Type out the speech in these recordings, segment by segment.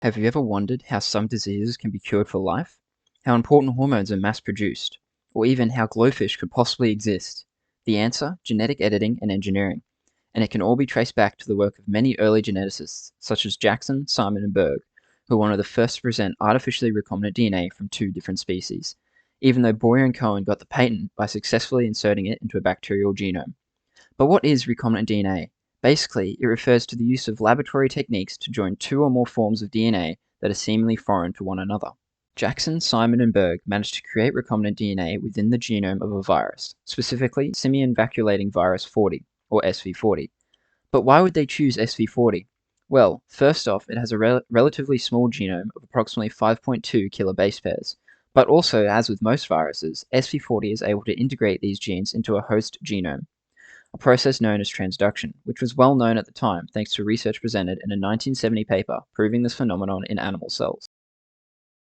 Have you ever wondered how some diseases can be cured for life? How important hormones are mass produced? Or even how glowfish could possibly exist? The answer: genetic editing and engineering. And it can all be traced back to the work of many early geneticists, such as Jackson, Simon, and Berg, who were one of the first to present artificially recombinant DNA from two different species, even though Boyer and Cohen got the patent by successfully inserting it into a bacterial genome. But what is recombinant DNA? Basically, it refers to the use of laboratory techniques to join two or more forms of DNA that are seemingly foreign to one another. Jackson, Simon, and Berg managed to create recombinant DNA within the genome of a virus, specifically simian vacuolating virus 40, or SV40. But why would they choose SV40? Well, first off, it has a relatively small genome of approximately 5.2 kilobase pairs. But also, as with most viruses, SV40 is able to integrate these genes into a host genome, a process known as transduction, which was well known at the time thanks to research presented in a 1970 paper proving this phenomenon in animal cells.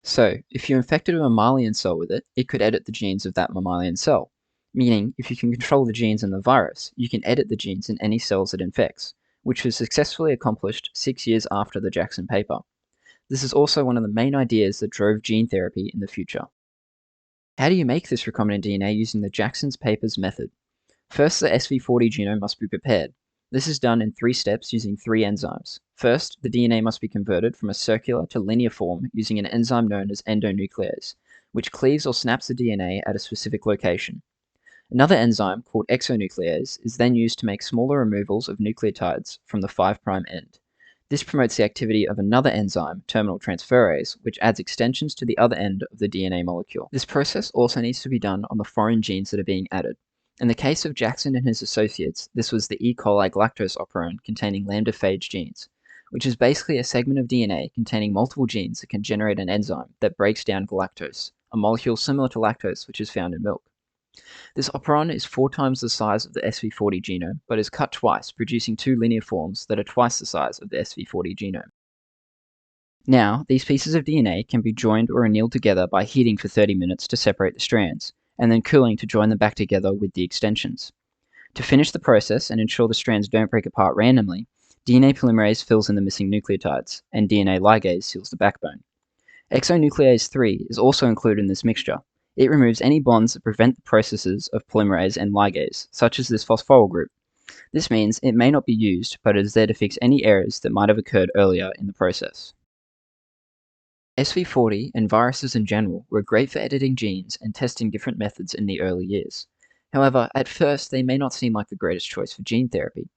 So, if you infected a mammalian cell with it, it could edit the genes of that mammalian cell, meaning if you can control the genes in the virus, you can edit the genes in any cells it infects, which was successfully accomplished 6 years after the Jackson paper. This is also one of the main ideas that drove gene therapy in the future. How do you make this recombinant DNA using the Jackson's papers method? First, the SV40 genome must be prepared. This is done in 3 steps using 3 enzymes. First, the DNA must be converted from a circular to linear form using an enzyme known as endonuclease, which cleaves or snaps the DNA at a specific location. Another enzyme, called exonuclease, is then used to make smaller removals of nucleotides from the 5' end. This promotes the activity of another enzyme, terminal transferase, which adds extensions to the other end of the DNA molecule. This process also needs to be done on the foreign genes that are being added. In the case of Jackson and his associates, this was the E. coli galactose operon containing lambda-phage genes, which is basically a segment of DNA containing multiple genes that can generate an enzyme that breaks down galactose, a molecule similar to lactose which is found in milk. This operon is 4 times the size of the SV40 genome, but is cut twice, producing 2 linear forms that are twice the size of the SV40 genome. Now, these pieces of DNA can be joined or annealed together by heating for 30 minutes to separate the strands, and then cooling to join them back together with the extensions. To finish the process and ensure the strands don't break apart randomly, DNA polymerase fills in the missing nucleotides, and DNA ligase seals the backbone. Exonuclease 3 is also included in this mixture. It removes any bonds that prevent the processes of polymerase and ligase, such as this phosphoryl group. This means it may not be used, but it is there to fix any errors that might have occurred earlier in the process. SV40 and viruses in general were great for editing genes and testing different methods in the early years. However, at first they may not seem like the greatest choice for gene therapy.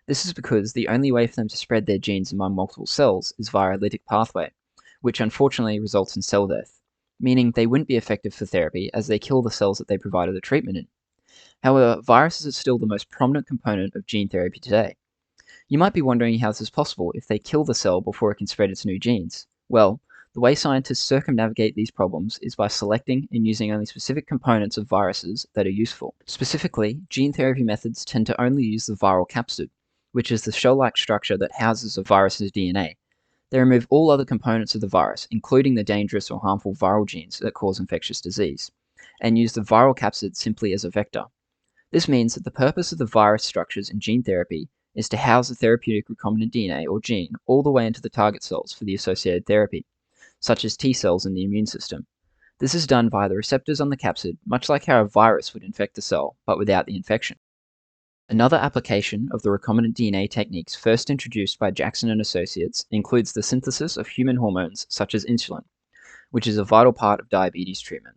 This is because the only way for them to spread their genes among multiple cells is via a lytic pathway, which unfortunately results in cell death, meaning they wouldn't be effective for therapy as they kill the cells that they provided the treatment in. However, viruses are still the most prominent component of gene therapy today. You might be wondering how this is possible if they kill the cell before it can spread its new genes. Well, the way scientists circumnavigate these problems is by selecting and using only specific components of viruses that are useful. Specifically, gene therapy methods tend to only use the viral capsid, which is the shell-like structure that houses a virus's DNA. They remove all other components of the virus, including the dangerous or harmful viral genes that cause infectious disease, and use the viral capsid simply as a vector. This means that the purpose of the virus structures in gene therapy is to house the therapeutic recombinant DNA or gene all the way into the target cells for the associated therapy, such as T cells in the immune system. This is done via the receptors on the capsid, much like how a virus would infect the cell, but without the infection. Another application of the recombinant DNA techniques first introduced by Jackson and Associates includes the synthesis of human hormones such as insulin, which is a vital part of diabetes treatment.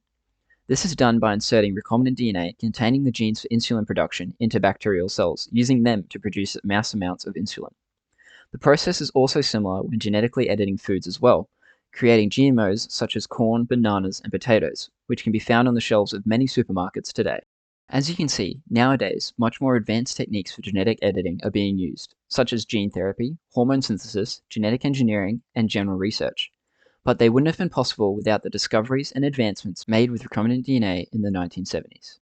This is done by inserting recombinant DNA containing the genes for insulin production into bacterial cells, using them to produce mass amounts of insulin. The process is also similar when genetically editing foods as well, creating GMOs such as corn, bananas, and potatoes, which can be found on the shelves of many supermarkets today. As you can see, nowadays, much more advanced techniques for genetic editing are being used, such as gene therapy, hormone synthesis, genetic engineering, and general research. But they wouldn't have been possible without the discoveries and advancements made with recombinant DNA in the 1970s.